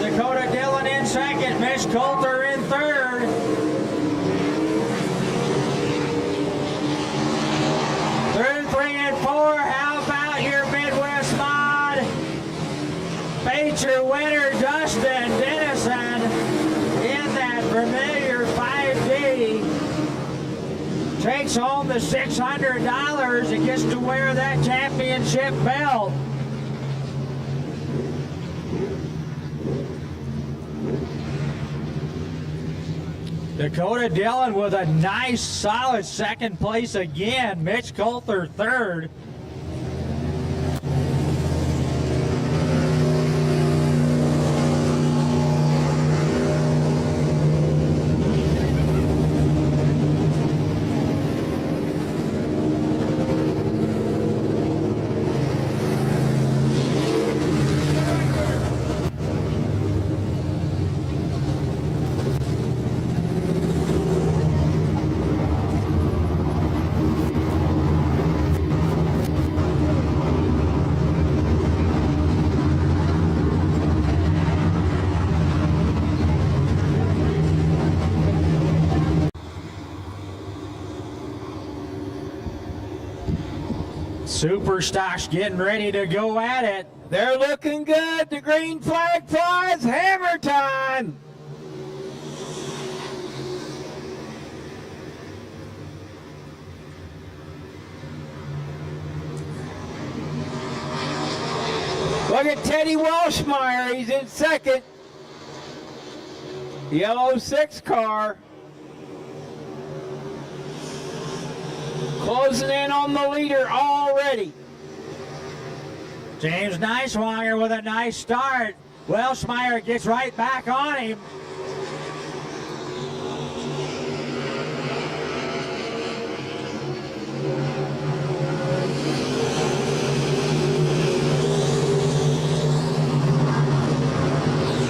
Dakota Dillon in 2nd. Mitch Coulter in 3rd. Through 3 and 4. How about your Midwest mod? Feature winner Dustin Dennison in that familiar 5D. Takes home the $600 and gets to wear that championship belt. Dakota Dillon with a nice, solid second place again. Mitch Coulter third. Superstock's getting ready to go at it. They're looking good. The green flag flies. Hammer time. Look at Teddy Welshmeyer. He's in second. Yellow 6 car. Closing in on the leader already. James Neiswanger with a nice start. Welshmeyer gets right back on him.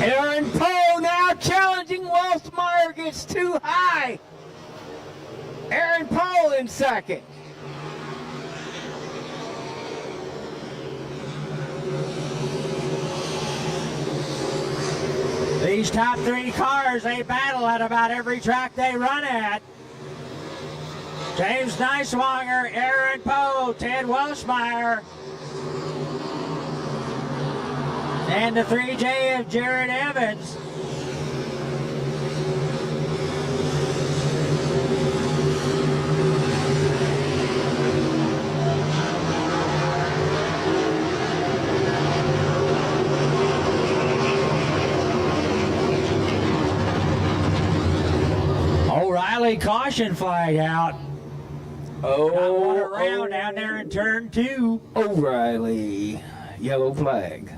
Aaron Poe now challenging Welshmeyer, gets too high. Aaron Poe in second. These top 3 cars, they battle at about every track they run at. James Neiswanger, Aaron Poe, Ted Welshmeyer, and the 3J of Jared Evans. O'Reilly caution flag out. Got one around down there in turn 2. O'Reilly, yellow flag.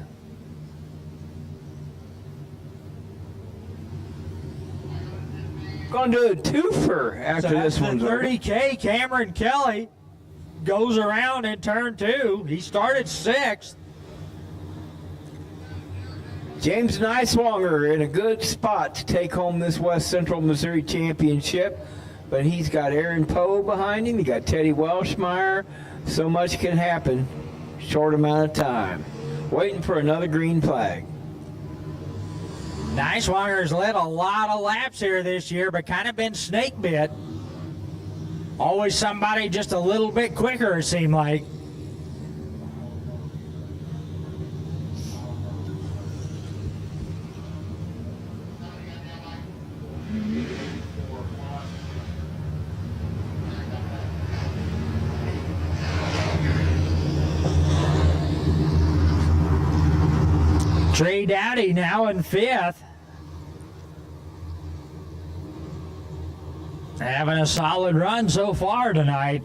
Gonna do a twofer after So this that's one's the over. 30K. Cameron Kelly goes around in turn 2. He started 6th. James Neiswanger in a good spot to take home this West Central Missouri Championship, but he's got Aaron Poe behind him. He got Teddy Welshmeyer. So much can happen, short amount of time. Waiting for another green flag. Neiswanger's led a lot of laps here this year, but kind of been snake bit. Always somebody just a little bit quicker, it seemed like. Trey Dowdy now in 5th. Having a solid run so far tonight.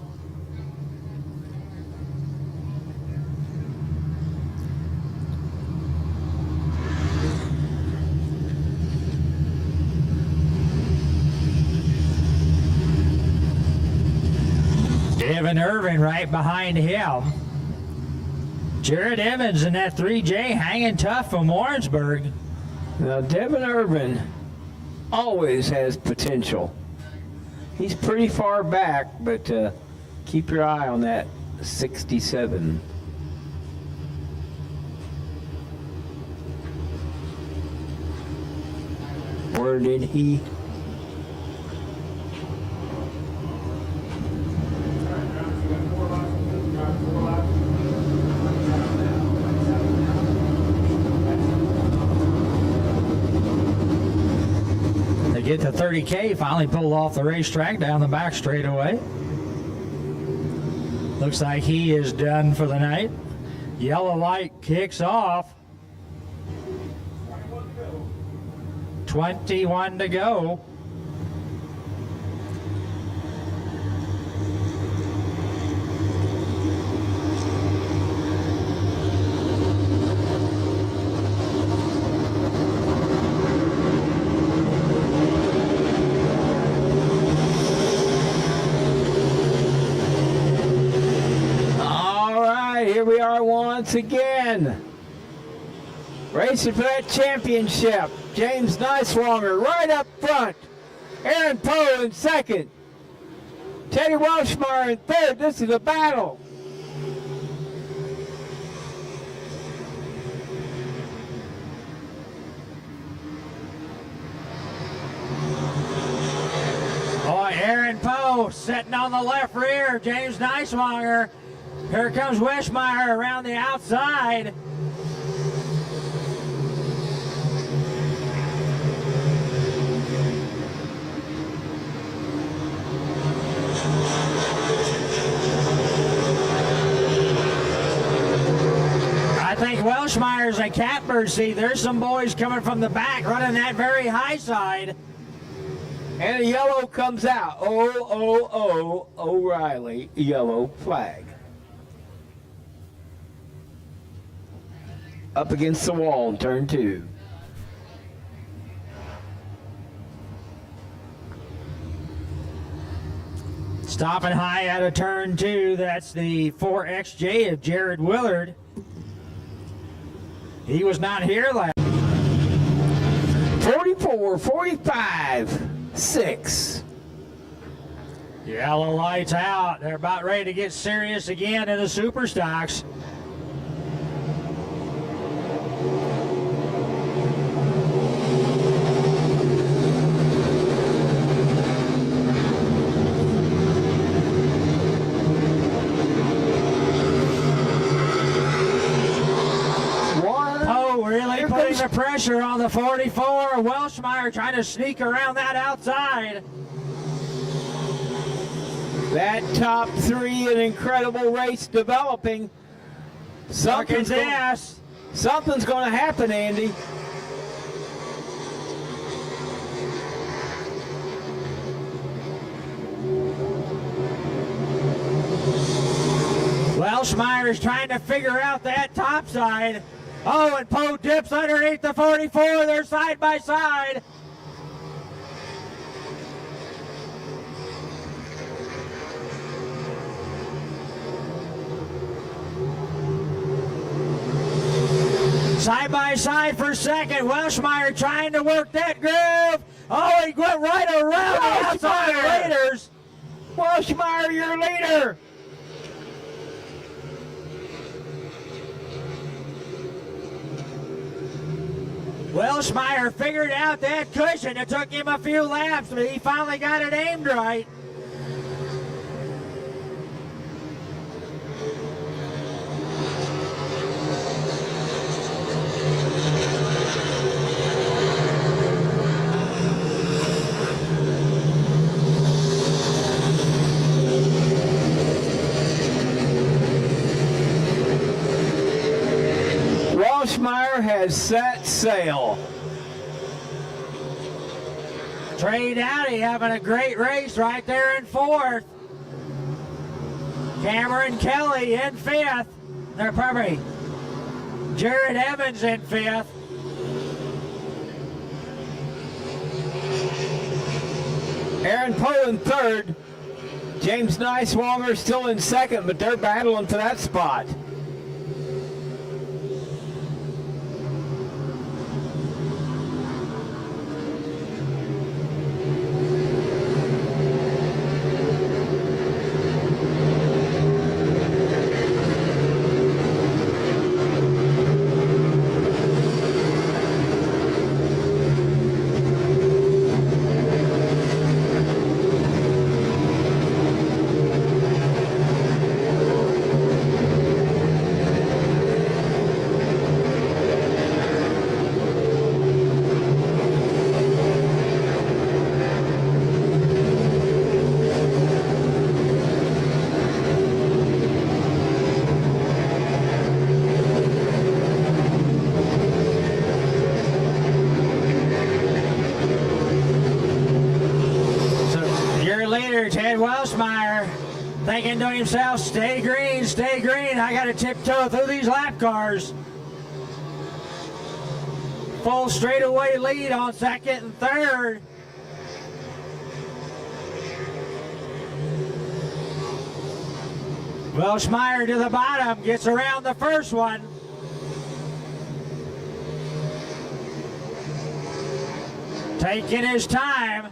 Devin Irvin right behind him. Jared Evans in that 3J hanging tough from Warrensburg. Now, Devin Irvin always has potential. He's pretty far back, but keep your eye on that 67. Where did he? They get the 30K, finally pulled off the racetrack down the back straightaway. Looks like he is done for the night. Yellow light kicks off. 21 to go. once again. Racing for that championship. James Niswanger right up front. Aaron Poe in second. Teddy Welshmeyer in third. This is a battle. Boy, Aaron Poe sitting on the left rear. James Niswanger. Here comes Welshmeyer around the outside. I think Welshmeyer's a catbird. See, there's some boys coming from the back running that very high side. And a yellow comes out. O'Reilly, yellow flag. Up against the wall in turn 2. Stopping high out of turn 2. That's the 4XJ of Jared Willard. He was not here last. 44, 45, 6. Yellow lights out. They're about ready to get serious again in the super stocks. Putting the pressure on the 44. Welshmeyer trying to sneak around that outside. That top 3, an incredible race developing. Something's going to happen, Andy. Welshmeyer is trying to figure out that top side. Oh, and Poe dips underneath the 44. They're side by side. Side by side for second. Welshmeyer trying to work that groove. Oh, he went right around the outside leaders. Welshmeyer, your leader. Welshmeyer figured out that cushion. It took him a few laps, but he finally got it aimed right. Welshmeyer has set sail. Trey Dowdy having a great race right there in 4th. Cameron Kelly in 5th. They're probably Jared Evans in 5th. Aaron Poe in 3rd. James Niswanger still in 2nd, but they're battling for that spot. Welshmeyer thinking to himself, stay green, I got to tiptoe through these lap cars. Full straightaway lead on 2nd and 3rd. Welshmeyer to the bottom, gets around the first one. Taking his time.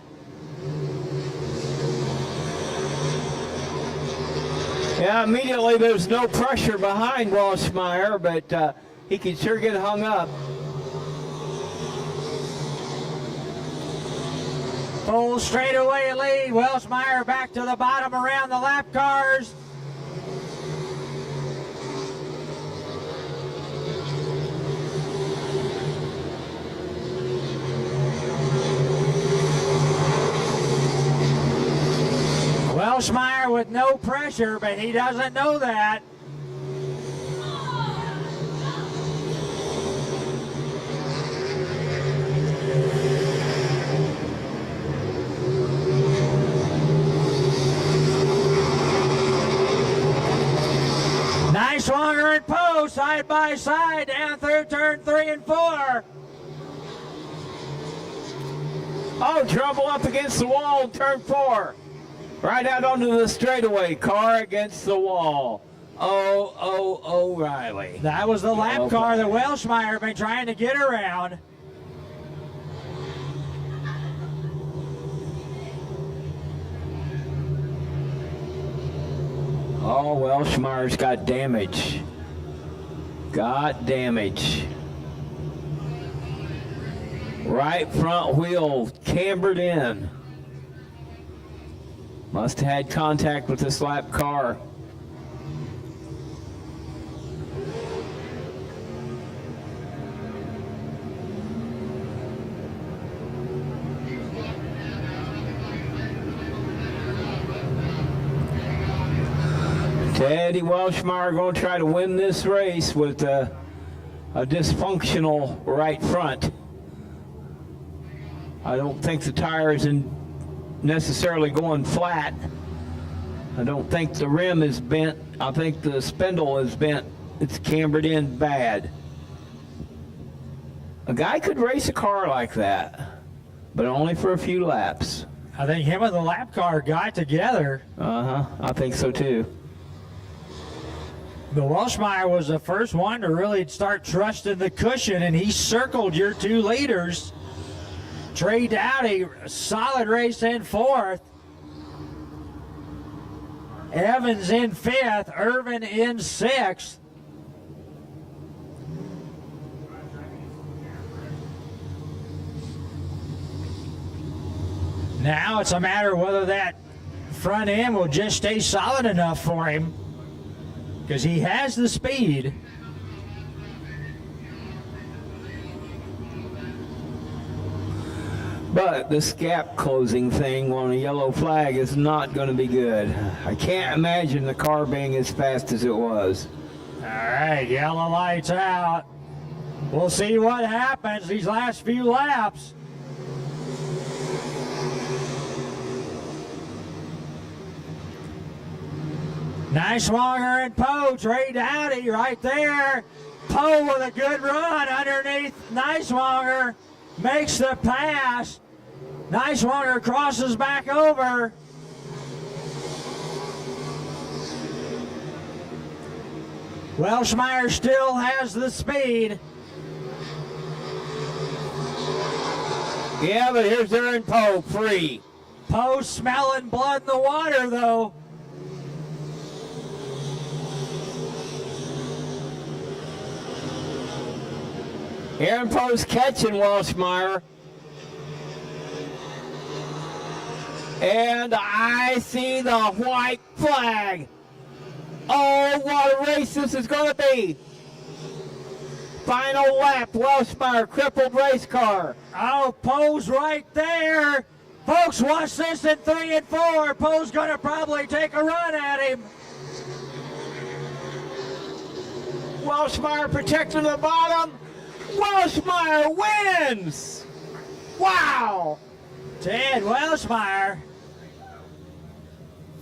Yeah, immediately there's no pressure behind Welshmeyer, but he can sure get hung up. Full straightaway lead. Welshmeyer back to the bottom around the lap cars. Welshmeyer with no pressure, but he doesn't know that. Nice swanger and post, side by side, down through turn 3 and 4. Oh, trouble up against the wall in turn 4. Right out onto the straightaway, car against the wall. Oh, Riley. That was the lap car that Welshmeyer been trying to get around. Oh, Welshmeyer's got damage. Got damage. Right front wheel cambered in. Must have had contact with this lap car. Teddy Welshmeyer going to try to win this race with a dysfunctional right front. I don't think the tire is necessarily going flat. I don't think the rim is bent. I think the spindle is bent. It's cambered in bad. A guy could race a car like that, but only for a few laps. I think him and the lap car got together. I think so too. The Welshmeyer was the first one to really start trusting the cushion, and he circled your two leaders. Trey Dowdy, a solid race in 4th. Evans in 5th. Irvin in 6th. Now it's a matter of whether that front end will just stay solid enough for him, because he has the speed. But this gap closing thing on a yellow flag is not going to be good. I can't imagine the car being as fast as it was. All right, yellow lights out. We'll see what happens these last few laps. Nice swanger and Poe. Trey Dowdy right there. Poe with a good run underneath Niswanger. Makes the pass. Niswanger crosses back over. Welshmeyer still has the speed. Yeah, but here's Aaron Poe free. Poe smelling blood in the water, though. Aaron Poe's catching Welshmeyer. And I see the white flag. Oh, what a race this is going to be. Final lap, Welshmeyer, crippled race car. Oh, Poe's right there. Folks, watch this in 3 and 4. Poe's going to probably take a run at him. Welshmeyer protecting the bottom. Welshmeyer wins! Wow! Ted Welshmeyer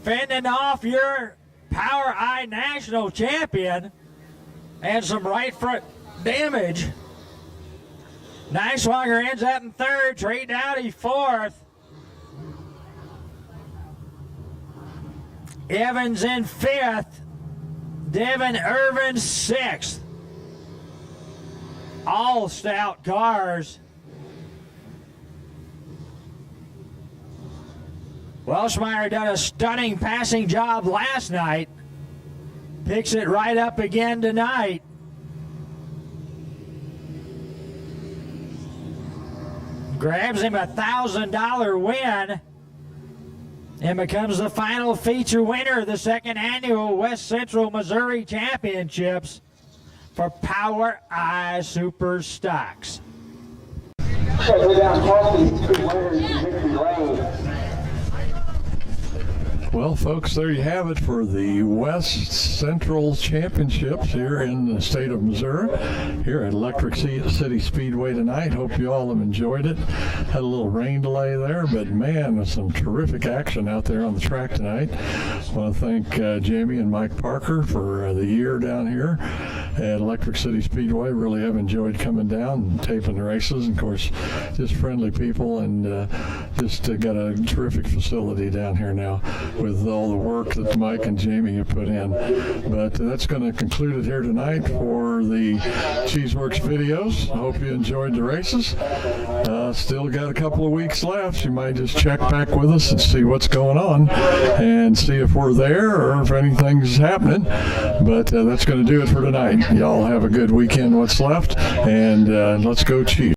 fending off your Power Eye National Champion and some right front damage. Niswanger ends up in 3rd, Trey Dowdy 4th. Evans in 5th. Devin Irvin 6th. All stout cars. Welshmeyer done a stunning passing job last night. Picks it right up again tonight. Grabs him a $1,000 win and becomes the final feature winner of the second annual West Central Missouri Championships for Power Eye Super Stocks. Well, folks, there you have it for the West Central Championships here in the state of Missouri, here at Electric City Speedway tonight. Hope you all have enjoyed it. Had a little rain delay there, but man, there's some terrific action out there on the track tonight. I want to thank Jamie and Mike Parker for the year down here at Electric City Speedway. Really have enjoyed coming down and taping the races. And of course, just friendly people, and just got a terrific facility down here now with all the work that Mike and Jamie have put in. But that's going to conclude it here tonight for the Cheeseworks videos. I hope you enjoyed the races. Still got a couple of weeks left. You might just check back with us and see what's going on and see if we're there or if anything's happening. But that's going to do it for tonight. Y'all have a good weekend, what's left, and let's go Chiefs.